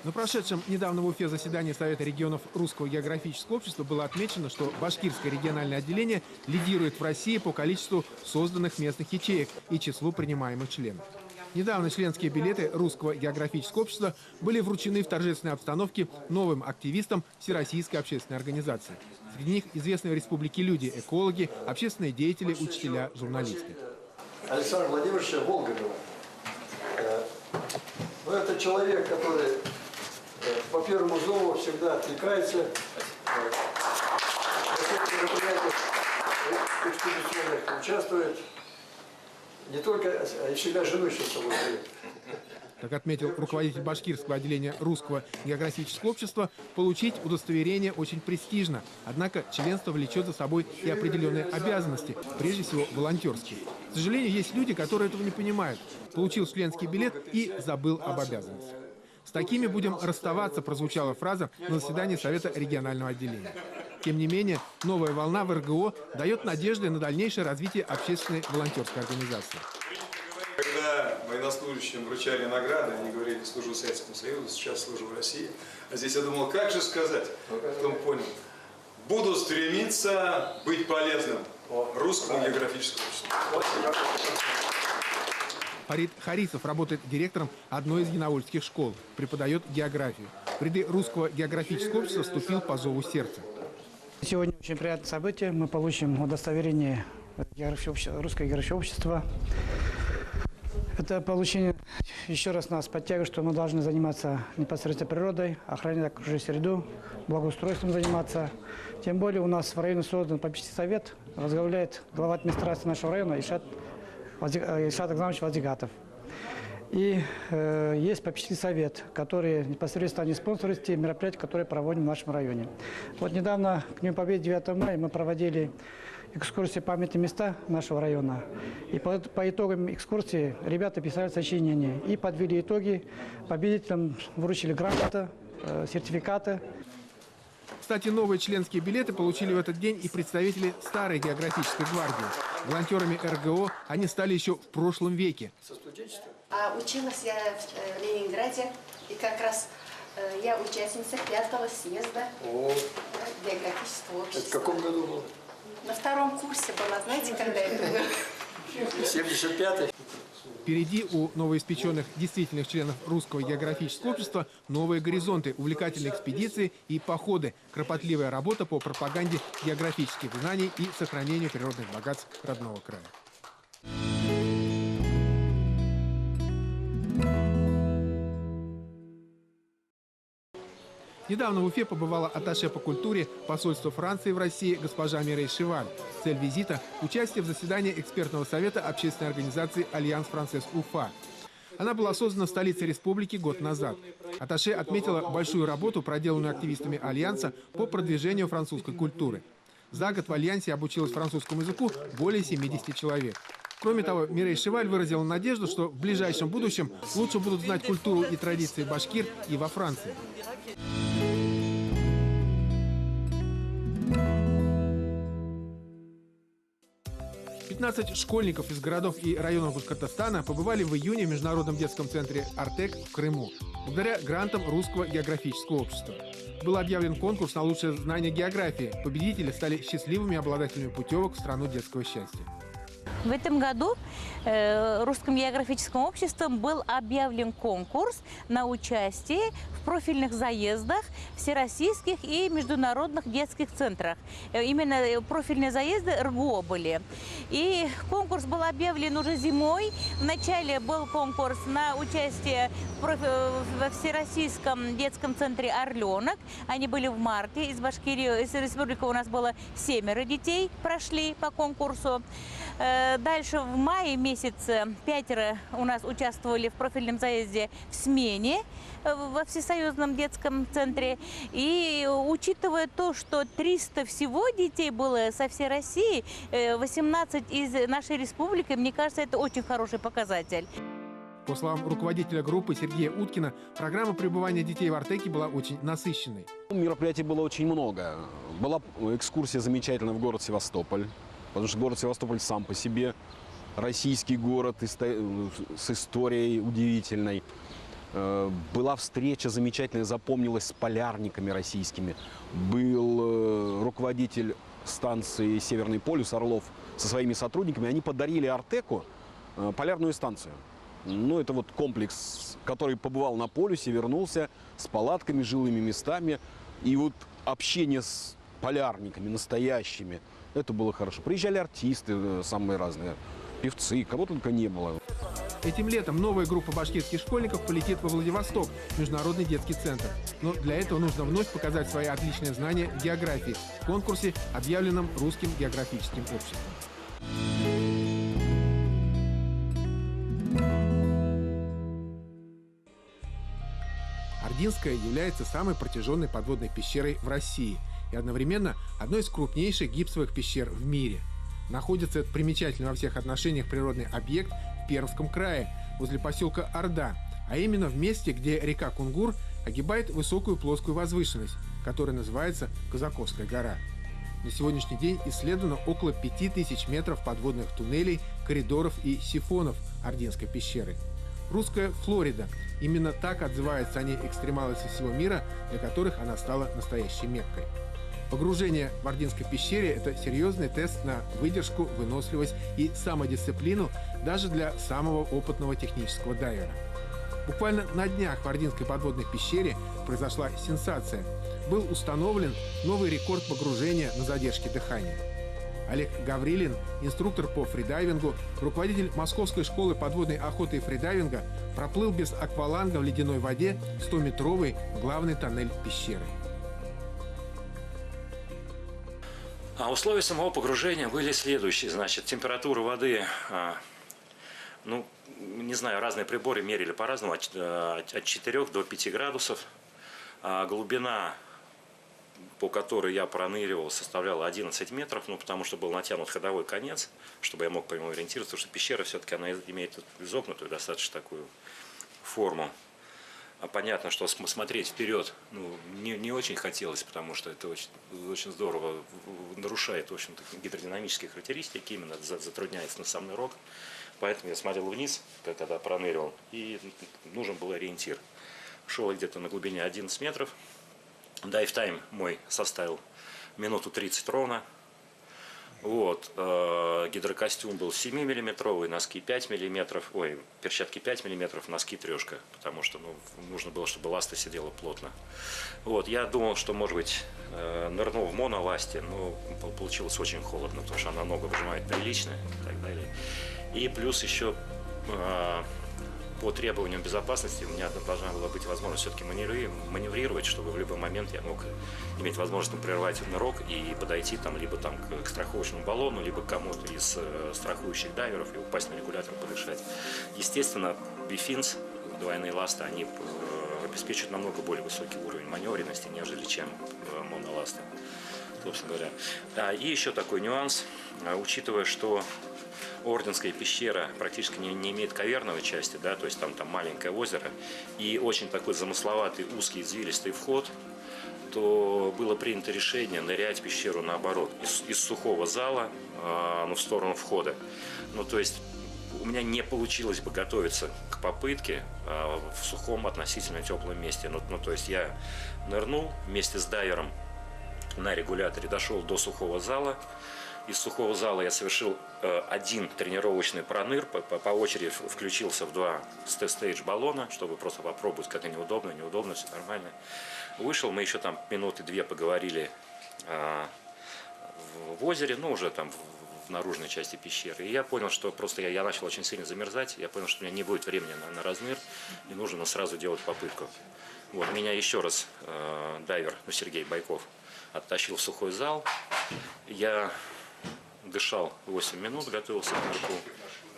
На прошедшем недавно в Уфе заседании Совета регионов Русского географического общества было отмечено, что башкирское региональное отделение лидирует в России по количеству созданных местных ячеек и числу принимаемых членов. Недавно членские билеты Русского географического общества были вручены в торжественной обстановке новым активистам Всероссийской общественной организации. Среди них известные в республике люди, экологи, общественные деятели, учителя, журналисты. Александр Владимирович Волгодова. Это человек, который по первому зову всегда откликается. В всех мероприятиях экспедиционных участвует. Не только, а и всегда жену еще с собой берет. Как отметил руководитель башкирского отделения Русского географического общества, получить удостоверение очень престижно. Однако членство влечет за собой и определенные обязанности, прежде всего волонтерские. К сожалению, есть люди, которые этого не понимают. Получил членский билет и забыл об обязанностях. «С такими будем расставаться», прозвучала фраза на заседании Совета регионального отделения. Тем не менее, новая волна в РГО дает надежды на дальнейшее развитие общественной волонтерской организации. Когда военнослужащим вручали награды, они говорили: служу Советскому Союзу, сейчас служу в России. А здесь я думал, как же сказать? Потом понял. Буду стремиться быть полезным Русскому географическому обществу. Фарид Харисов работает директором одной из янаульских школ, преподает географию. В ряды Русского географического общества вступил по зову сердца. Сегодня очень приятное событие. Мы получим удостоверение Русского географического общества. Это получение еще раз нас подтягивает, что мы должны заниматься непосредственно природой, охранять окружающую среду, благоустройством заниматься. Тем более у нас в районе создан попечительский совет, возглавляет глава администрации нашего района Ильшат Акзамович Вазигатов. И есть попечительский совет, который непосредственно не спонсорует те мероприятия, которые проводим в нашем районе. Вот недавно, к Дню Победы 9 мая, мы проводили экскурсии памятные места нашего района. И по итогам экскурсии ребята писали сочинения и подвели итоги. Победителям вручили грамоты, сертификаты. Кстати, новые членские билеты получили в этот день и представители старой географической гвардии. Волонтерами РГО они стали еще в прошлом веке. Училась я в Ленинграде, и как раз я участница 5-го съезда географического общества. Это в каком году было? На 2-м курсе была, знаете, когда это было? 75-й. Впереди у новоиспеченных действительных членов Русского географического общества новые горизонты, увлекательные экспедиции и походы, кропотливая работа по пропаганде географических знаний и сохранению природных богатств родного края. Недавно в Уфе побывала атташе по культуре посольства Франции в России госпожа Мирей Шеваль. Цель визита – участие в заседании экспертного совета общественной организации «Альянс Францез Уфа». Она была создана в столице республики год назад. Атташе отметила большую работу, проделанную активистами Альянса по продвижению французской культуры. За год в Альянсе обучилось французскому языку более 70 человек. Кроме того, Мирей Шеваль выразила надежду, что в ближайшем будущем лучше будут знать культуру и традиции башкир и во Франции. 15 школьников из городов и районов Башкортостана побывали в июне в Международном детском центре «Артек» в Крыму, благодаря грантам Русского географического общества. Был объявлен конкурс на лучшее знание географии. Победители стали счастливыми обладателями путевок в страну детского счастья. В этом году Русским географическим обществом был объявлен конкурс на участие в профильных заездах всероссийских и международных детских центрах. Именно профильные заезды РГО были. И конкурс был объявлен уже зимой. Вначале был конкурс на участие во Всероссийском детском центре «Орленок». Они были в марте. Из Башкирии, из республики у нас было 7 детей, прошли по конкурсу. Дальше в мае месяце 5 у нас участвовали в профильном заезде в смене во Всесоюзном детском центре. И учитывая то, что 300 всего детей было со всей России, 18 из нашей республики, мне кажется, это очень хороший показатель. По словам руководителя группы Сергея Уткина, программа пребывания детей в Артеке была очень насыщенной. Мероприятий было очень много. Была экскурсия замечательная в город Севастополь, потому что город Севастополь сам по себе российский город с историей удивительной. Была встреча замечательная, запомнилась с полярниками российскими. Был руководитель станции «Северный полюс» Орлов со своими сотрудниками. Они подарили Артеку полярную станцию. Ну, это вот комплекс, который побывал на полюсе, вернулся с палатками, жилыми местами. И вот общение с полярниками настоящими, это было хорошо. Приезжали артисты самые разные, певцы, кого только не было. Этим летом новая группа башкирских школьников полетит во Владивосток, в Международный детский центр. Но для этого нужно вновь показать свои отличные знания в географии в конкурсе, объявленном Русским географическим обществом. Ординская является самой протяженной подводной пещерой в России и одновременно одной из крупнейших гипсовых пещер в мире. Находится этот примечательный во всех отношениях природный объект в Пермском крае, возле поселка Орда, а именно в месте, где река Кунгур огибает высокую плоскую возвышенность, которая называется Казаковская гора. На сегодняшний день исследовано около 5000 метров подводных туннелей, коридоров и сифонов Ординской пещеры. Русская Флорида. Именно так отзываются о ней экстремалы со всего мира, для которых она стала настоящей Меккой. Погружение в Ординской пещере – это серьезный тест на выдержку, выносливость и самодисциплину даже для самого опытного технического дайвера. Буквально на днях в Ординской подводной пещере произошла сенсация. Был установлен новый рекорд погружения на задержке дыхания. Олег Гаврилин, инструктор по фридайвингу, руководитель Московской школы подводной охоты и фридайвинга, проплыл без акваланга в ледяной воде 100-метровый главный тоннель пещеры. А условия самого погружения были следующие. Значит, температура воды, ну, не знаю, разные приборы мерили по-разному, от 4 до 5 градусов. А глубина, по которой я проныривал, составляла 11 метров, ну, потому что был натянут ходовой конец, чтобы я мог по нему ориентироваться, потому что пещера все-таки она имеет изогнутую достаточно такую форму. А понятно, что смотреть вперед не очень хотелось, потому что это очень здорово нарушает, в общем-то, гидродинамические характеристики, именно затрудняет носовой рог. Поэтому я смотрел вниз, когда проныривал, и нужен был ориентир. Шел где-то на глубине 11 метров. Дайв-тайм мой составил минуту 30 ровно. Вот. Гидрокостюм был 7-миллиметровый, носки 5 миллиметров, перчатки 5 миллиметров, носки 3, потому что нужно было, чтобы ласта сидела плотно. Вот. Я думал, что, может быть, нырну в моноласте, но получилось очень холодно, потому что она ногу выжимает прилично и так далее. И плюс еще по требованиям безопасности у меня должна была быть возможность все-таки маневрировать, чтобы в любой момент я мог иметь возможность прервать нырок и подойти там, либо там к страховочному баллону, либо к кому-то из страхующих дайверов и упасть на регулятор, подышать. Естественно, бифинс, двойные ласты, они обеспечивают намного более высокий уровень маневренности, нежели чем моноласты, собственно говоря. И еще такой нюанс, учитывая, что Ординская пещера практически не имеет каверновой части, да, то есть там маленькое озеро и очень такой замысловатый, узкий, извилистый вход, то было принято решение нырять в пещеру наоборот, из сухого зала в сторону входа. Ну, то есть у меня не получилось бы готовиться к попытке в сухом относительно теплом месте. Ну, то есть я нырнул вместе с дайвером на регуляторе, дошел до сухого зала. Из сухого зала я совершил один тренировочный проныр, по очереди включился в 2 стейдж баллона, чтобы просто попробовать, как они удобно, неудобно, все нормально. Вышел, мы еще там минуты 2 поговорили в озере, ну уже там в наружной части пещеры. И я понял, что просто я начал очень сильно замерзать, я понял, что у меня не будет времени на разныр, и нужно сразу делать попытку. Вот, меня еще раз дайвер, Сергей Байков, оттащил в сухой зал. Я дышал 8 минут, готовился к нырку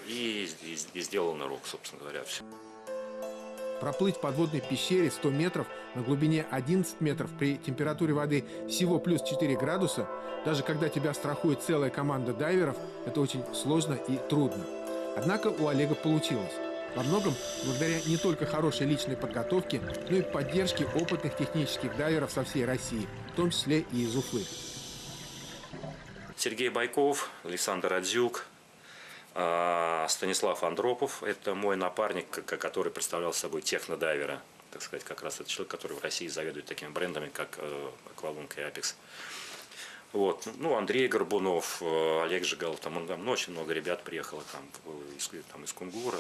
и сделал нырок, собственно говоря, все. Проплыть в подводной пещере 100 метров на глубине 11 метров при температуре воды всего плюс 4 градуса, даже когда тебя страхует целая команда дайверов, это очень сложно и трудно. Однако у Олега получилось. Во многом благодаря не только хорошей личной подготовке, но и поддержке опытных технических дайверов со всей России, в том числе и из Уфы. Сергей Байков, Александр Адзюк, Станислав Андропов, это мой напарник, который представлял собой технодайвера. Так сказать, как раз это человек, который в России заведует такими брендами, как Аквалунг и Апекс. Вот. Ну, Андрей Горбунов, Олег Жигалов, там очень много ребят приехало из Кунгура,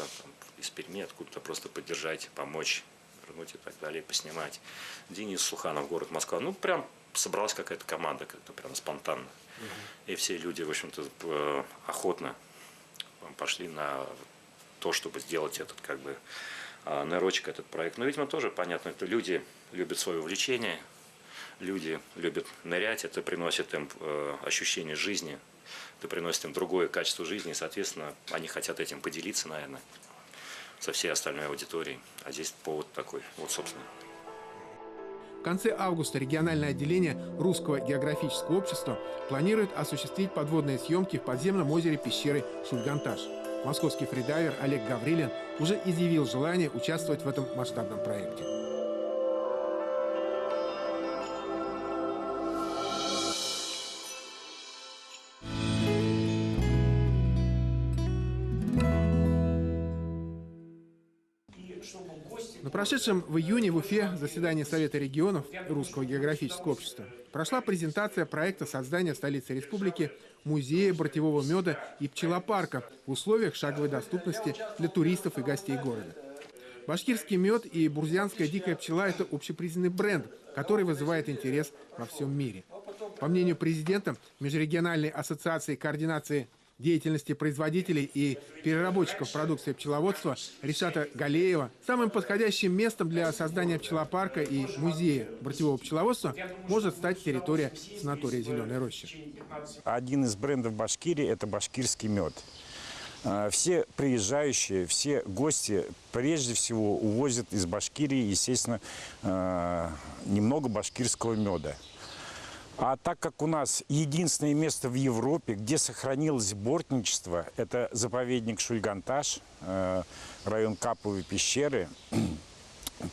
из Перми, откуда-то просто поддержать, помочь, вернуть и так далее, поснимать. Денис Суханов, город Москва. Ну, прям собралась какая-то команда, как-то прям спонтанно. И все люди, в общем-то, охотно пошли на то, чтобы сделать этот, как бы, нырочек, этот проект. Но, видимо, тоже понятно, это люди любят свое увлечение. Люди любят нырять, это приносит им ощущение жизни, это приносит им другое качество жизни, и, соответственно, они хотят этим поделиться, наверное, со всей остальной аудиторией. А здесь повод такой, вот, собственно. В конце августа региональное отделение Русского географического общества планирует осуществить подводные съемки в подземном озере пещеры Шульганташ. Московский фридайвер Олег Гаврилин уже изъявил желание участвовать в этом масштабном проекте. На прошедшем в июне в Уфе заседании Совета регионов Русского географического общества прошла презентация проекта создания в столице республики музея бортевого меда и пчелопарка в условиях шаговой доступности для туристов и гостей города. Башкирский мед и бурзианская дикая пчела – это общепризнанный бренд, который вызывает интерес во всем мире. По мнению президента Межрегиональной ассоциации координации деятельности производителей и переработчиков продукции пчеловодства Ришата Галеева, самым подходящим местом для создания пчелопарка и музея бортевого пчеловодства может стать территория санатория «Зеленая роща». Один из брендов Башкирии – это башкирский мед. Все приезжающие, все гости прежде всего увозят из Башкирии, естественно, немного башкирского меда. А так как у нас единственное место в Европе, где сохранилось бортничество, это заповедник Шульганташ, район Каповой пещеры,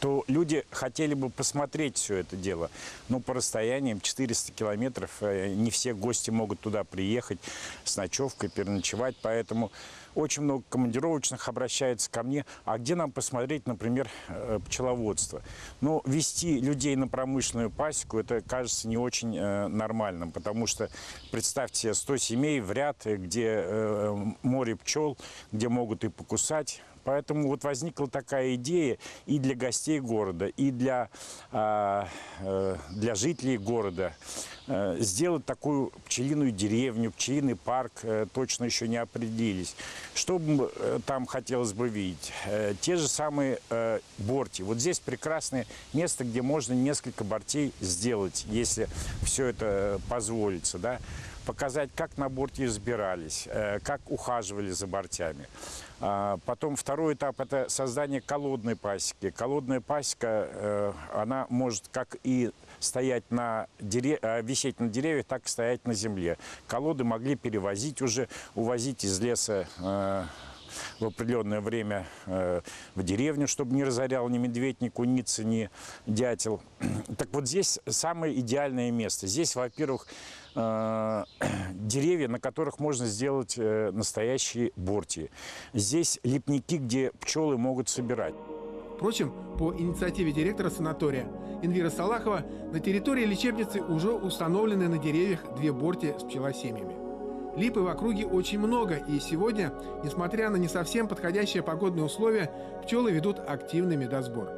то люди хотели бы посмотреть все это дело. Но по расстояниям 400 километров не все гости могут туда приехать с ночевкой, переночевать. Поэтому очень много командировочных обращается ко мне. А где нам посмотреть, например, пчеловодство? Но вести людей на промышленную пасеку, это кажется не очень нормальным. Потому что, представьте себе, 100 семей в ряд, где море пчел, где могут и покусать. Поэтому вот возникла такая идея и для гостей города, и для жителей города сделать такую пчелиную деревню, пчелиный парк, точно еще не определились. Что бы там хотелось бы видеть? Те же самые борти. Вот здесь прекрасное место, где можно несколько бортей сделать, если все это позволится, да? Показать, как на борте разбирались, как ухаживали за бортями. Потом второй этап – это создание колодной пасеки. Колодная пасека, она может как и стоять висеть на деревьях, так и стоять на земле. Колоды могли перевозить уже, увозить из леса в определенное время в деревню, чтобы не разорял ни медведь, ни куница, ни дятел. Так вот здесь самое идеальное место. Здесь, во-первых, деревья, на которых можно сделать настоящие бортии. Здесь лепники, где пчелы могут собирать. Впрочем, по инициативе директора санатория Энвира Салахова на территории лечебницы уже установлены на деревьях 2 борти с пчелосемьями. Липы в округе очень много, и сегодня, несмотря на не совсем подходящие погодные условия, пчелы ведут активный медосбор.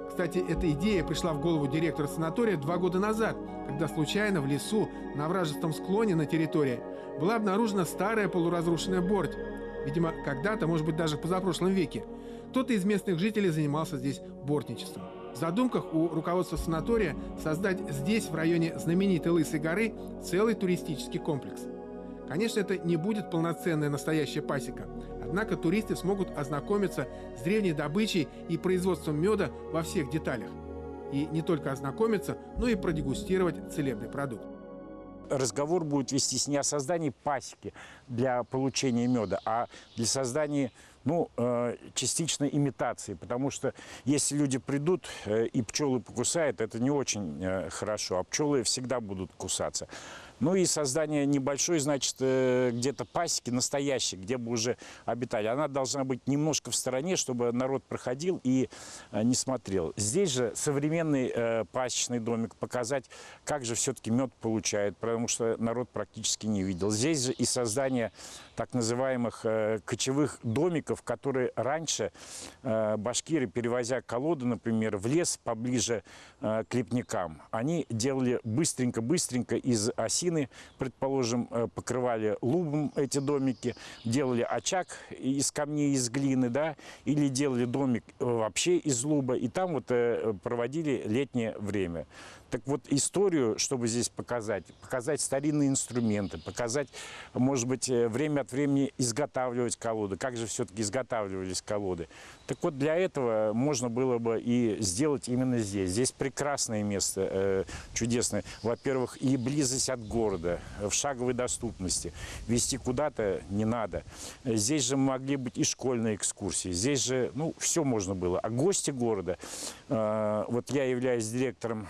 Кстати, эта идея пришла в голову директора санатория 2 года назад, когда случайно в лесу на овражистом склоне на территории была обнаружена старая полуразрушенная борть. Видимо, когда-то, может быть, даже в позапрошлом веке, кто-то из местных жителей занимался здесь бортничеством. В задумках у руководства санатория создать здесь, в районе знаменитой Лысой горы, целый туристический комплекс. Конечно, это не будет полноценная настоящая пасека. Однако туристы смогут ознакомиться с древней добычей и производством меда во всех деталях. И не только ознакомиться, но и продегустировать целебный продукт. Разговор будет вестись не о создании пасеки для получения меда, а для создания частично имитации. Потому что если люди придут и пчелы покусают, это не очень хорошо. А пчелы всегда будут кусаться. Ну и создание небольшой, значит, где-то пасеки настоящей, где бы уже обитали. Она должна быть немножко в стороне, чтобы народ проходил и не смотрел. Здесь же современный пасечный домик, показать, как же все-таки мед получают, потому что народ практически не видел. Здесь же и создание так называемых кочевых домиков, которые раньше башкиры, перевозя колоду, например, в лес поближе к лепникам, они делали быстренько из осины, предположим, покрывали лубом эти домики, делали очаг из камней, из глины, да, или делали домик вообще из луба, и там вот проводили летнее время. Так вот, историю, чтобы здесь показать старинные инструменты, показать, может быть, время от времени изготавливать колоды, как же все-таки изготавливались колоды. Так вот, для этого можно было бы и сделать именно здесь. Здесь прекрасное место, чудесное. Во-первых, и близость от города, в шаговой доступности. Везти куда-то не надо. Здесь же могли быть и школьные экскурсии. Здесь же, ну, все можно было. А гости города, вот я являюсь директором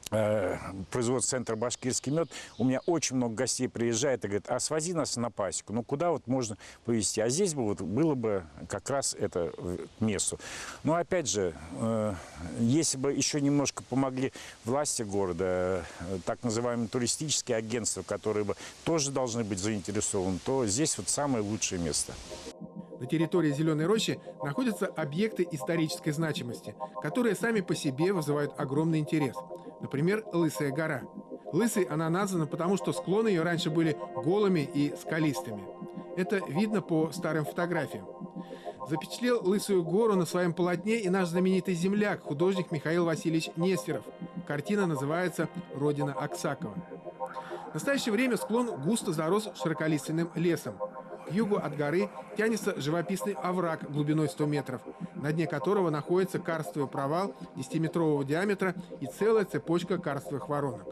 производственного центра «Башкирский мед», у меня очень много гостей приезжает и говорит: а свози нас на пасеку, ну куда вот можно повезти? А здесь бы вот было бы как раз это к месту. Но опять же, если бы еще немножко помогли власти города, так называемые туристические агентства, которые бы тоже должны быть заинтересованы, то здесь вот самое лучшее место. На территории Зеленой Рощи находятся объекты исторической значимости, которые сами по себе вызывают огромный интерес. Например, Лысая гора. Лысой она названа, потому что склоны ее раньше были голыми и скалистыми. Это видно по старым фотографиям. Запечатлел Лысую гору на своем полотне и наш знаменитый земляк, художник Михаил Васильевич Нестеров. Картина называется «Родина Аксакова». В настоящее время склон густо зарос широколиственным лесом. К югу от горы тянется живописный овраг глубиной 100 метров, на дне которого находится карстовый провал 10-метрового диаметра и целая цепочка карстовых воронок.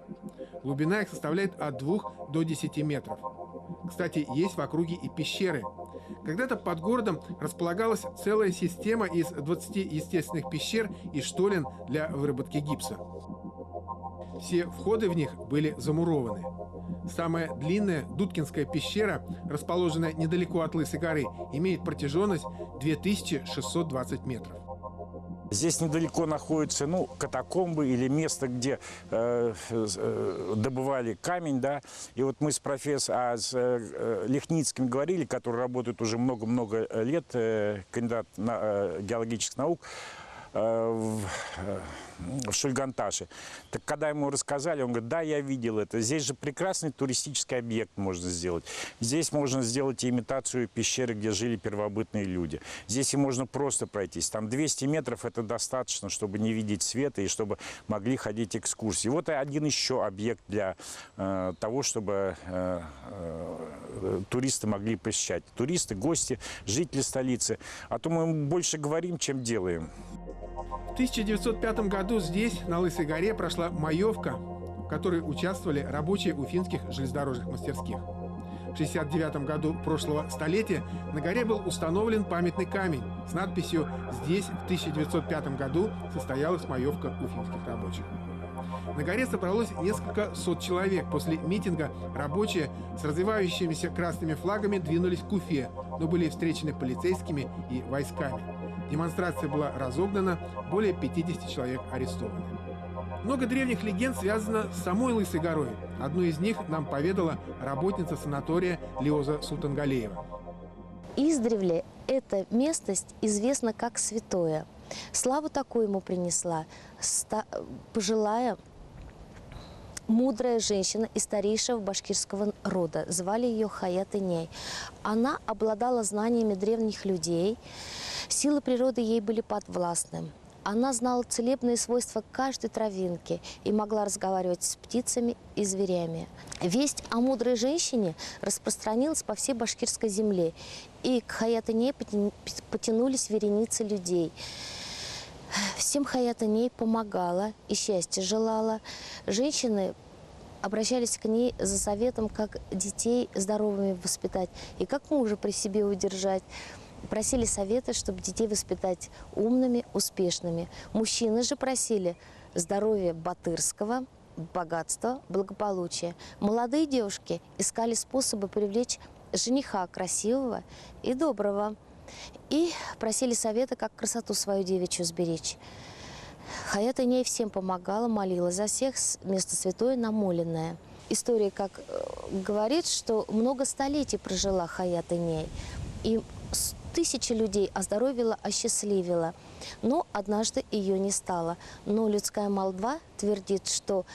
Глубина их составляет от 2 до 10 метров. Кстати, есть в округе и пещеры. Когда-то под городом располагалась целая система из 20 естественных пещер и штолен для выработки гипса. Все входы в них были замурованы. Самая длинная Дудкинская пещера, расположенная недалеко от Лысой горы, имеет протяженность 2620 метров. Здесь недалеко находятся, ну, катакомбы или место, где добывали камень, да. И вот мы с профессором Лихницким говорили, который работает уже много-много лет, кандидат геологических наук, в Шульганташе. Так когда ему рассказали, он говорит: да, я видел это. Здесь же прекрасный туристический объект можно сделать. Здесь можно сделать имитацию пещеры, где жили первобытные люди. Здесь и можно просто пройтись. Там 200 метров это достаточно, чтобы не видеть света и чтобы могли ходить экскурсии. Вот один еще объект для того, чтобы туристы могли посещать. Туристы, гости, жители столицы. А то мы больше говорим, чем делаем. В 1905 году здесь, на Лысой горе, прошла маевка, в которой участвовали рабочие уфимских железнодорожных мастерских. В 1969 году прошлого столетия на горе был установлен памятный камень с надписью «Здесь в 1905 году состоялась маевка уфимских рабочих». На горе собралось несколько сот человек. После митинга рабочие с развивающимися красными флагами двинулись к Уфе, но были встречены полицейскими и войсками. Демонстрация была разогнана, более 50 человек арестованы. Много древних легенд связано с самой Лысой горой. Одну из них нам поведала работница санатория Лиоза Султангалеева. Издревле эта местность известна как святое. Славу такую ему принесла пожилая мудрая женщина из старейшего башкирского рода. Звали ее Хаят-Иней. Она обладала знаниями древних людей. Силы природы ей были подвластны. Она знала целебные свойства каждой травинки и могла разговаривать с птицами и зверями. Весть о мудрой женщине распространилась по всей башкирской земле, и к Хаят-Иней потянулись вереницы людей. Всем Хаят-Иней помогала и счастье желала. Женщины обращались к ней за советом, как детей здоровыми воспитать и как мужа при себе удержать. Просили советы, чтобы детей воспитать умными, успешными. Мужчины же просили здоровья батырского, богатство, благополучие. Молодые девушки искали способы привлечь жениха красивого и доброго. И просили совета, как красоту свою девичью сберечь. Хаят Иней всем помогала, молила за всех, место святое намоленное. История, как говорит, что много столетий прожила Хаят Иней. И тысячи людей оздоровила, осчастливила. Но однажды ее не стало. Но людская молва твердит, что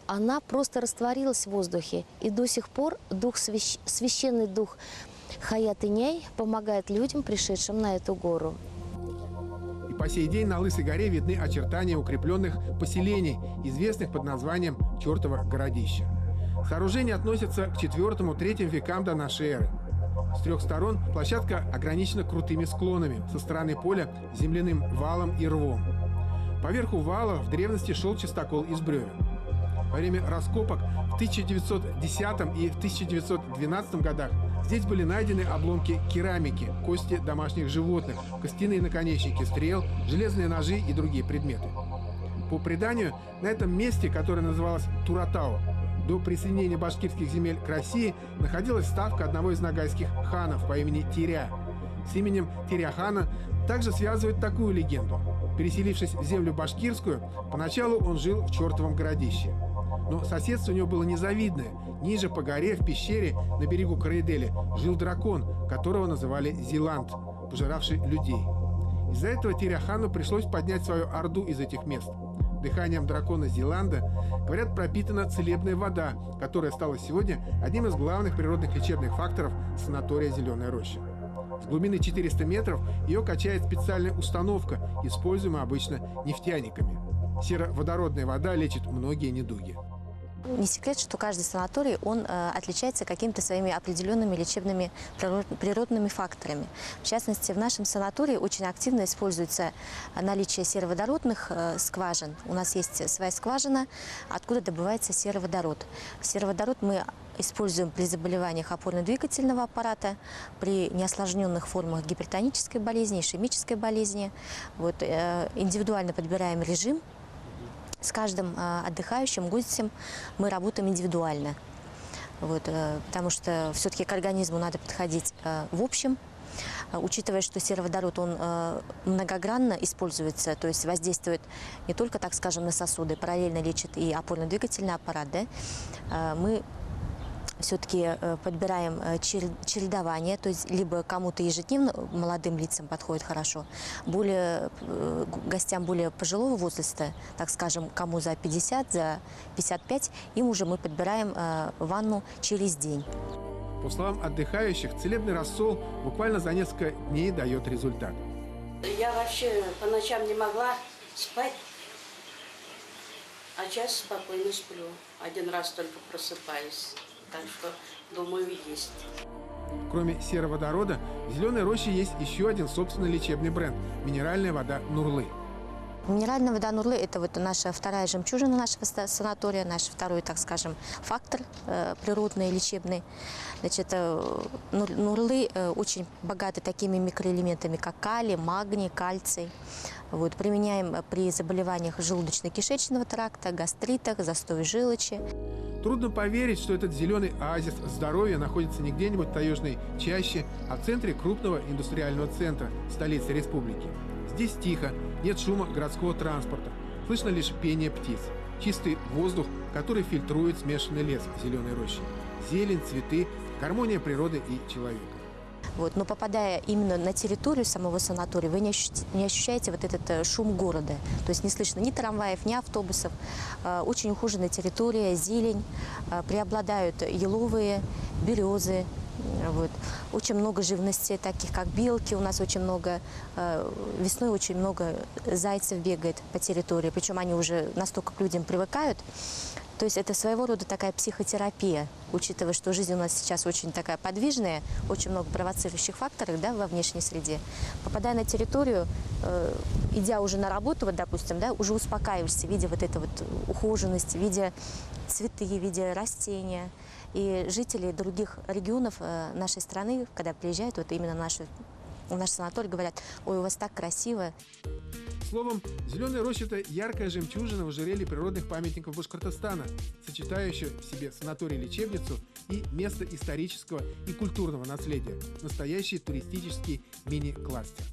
она просто растворилась в воздухе. И до сих пор священный дух Хаят Иней помогает людям, пришедшим на эту гору. И по сей день на Лысой горе видны очертания укрепленных поселений, известных под названием Чертово городище. Сооружения относятся к IV-III векам до нашей эры. С трех сторон площадка ограничена крутыми склонами, со стороны поля – земляным валом и рвом. Поверху вала в древности шел частокол из бревен. Во время раскопок в 1910 и в 1912 годах здесь были найдены обломки керамики, кости домашних животных, костяные наконечники стрел, железные ножи и другие предметы. По преданию, на этом месте, которое называлось Туратау, до присоединения башкирских земель к России находилась ставка одного из ногайских ханов по имени Тиря. С именем Тиря-хана также связывают такую легенду. Переселившись в землю башкирскую, поначалу он жил в Чертовом городище. Но соседство у него было незавидное. Ниже по горе, в пещере, на берегу Карайдели, жил дракон, которого называли Зиланд, пожиравший людей. Из-за этого Тиря-хану пришлось поднять свою орду из этих мест. Дыханием дракона Зиланда, говорят, пропитана целебная вода, которая стала сегодня одним из главных природных лечебных факторов санатория «Зеленая роща». С глубины 400 метров ее качает специальная установка, используемая обычно нефтяниками. Сероводородная вода лечит многие недуги. Не секрет, что каждый санаторий, он отличается какими-то своими определенными лечебными природными факторами. В частности, в нашем санатории очень активно используется наличие сероводородных скважин. У нас есть своя скважина, откуда добывается сероводород. Сероводород мы используем при заболеваниях опорно-двигательного аппарата, при неосложненных формах гипертонической болезни, ишемической болезни. Вот, индивидуально подбираем режим. С каждым отдыхающим гостем мы работаем индивидуально, вот, потому что все-таки к организму надо подходить в общем, учитывая, что сероводород он многогранно используется, то есть воздействует не только, так скажем, на сосуды, параллельно лечит и опорно-двигательный аппарат, да, мы все-таки подбираем чередование, то есть либо кому-то ежедневно, молодым лицам подходит хорошо, гостям более пожилого возраста, так скажем, кому за 50, за 55, им уже мы подбираем ванну через день. По словам отдыхающих, целебный рассол буквально за несколько дней дает результат. Я вообще по ночам не могла спать, а сейчас спокойно сплю. Один раз только просыпаюсь. Так что, думаю, есть. Кроме сероводорода, в «Зеленой роще» есть еще один собственный лечебный бренд – минеральная вода «Нурлы». Минеральная вода «Нурлы» – это вот наша вторая жемчужина нашего санатория, наш второй, так скажем, фактор природный, лечебный. Значит, «Нурлы» очень богаты такими микроэлементами, как калий, магний, кальций. Вот, применяем при заболеваниях желудочно-кишечного тракта, гастритах, застое желчи. Трудно поверить, что этот зеленый оазис здоровья находится не где-нибудь в таежной чаще, а в центре крупного индустриального центра, столицы республики. Здесь тихо, нет шума городского транспорта, слышно лишь пение птиц, чистый воздух, который фильтрует смешанный лес зеленой рощи, зелень, цветы, гармония природы и человека. Вот, но попадая именно на территорию самого санатория, вы не ощущаете вот этот шум города. То есть не слышно ни трамваев, ни автобусов. Очень ухоженная территория, зелень, преобладают еловые, березы. Вот. Очень много живности, таких как белки. У нас очень много, весной очень много зайцев бегает по территории. Причем они уже настолько к людям привыкают. То есть это своего рода такая психотерапия, учитывая, что жизнь у нас сейчас очень такая подвижная, очень много провоцирующих факторов, да, во внешней среде. Попадая на территорию, идя уже на работу, вот, допустим, да, уже успокаиваешься, видя вот эту вот ухоженность, видя цветы, видя растения. И жители других регионов нашей страны, когда приезжают вот именно в нашу в наш санаторий, говорят: ой, у вас так красиво. Словом, Зеленая роща – это яркая жемчужина в ожерелье природных памятников Башкортостана, сочетающая в себе санаторий-лечебницу и место исторического и культурного наследия – настоящий туристический мини-кластер.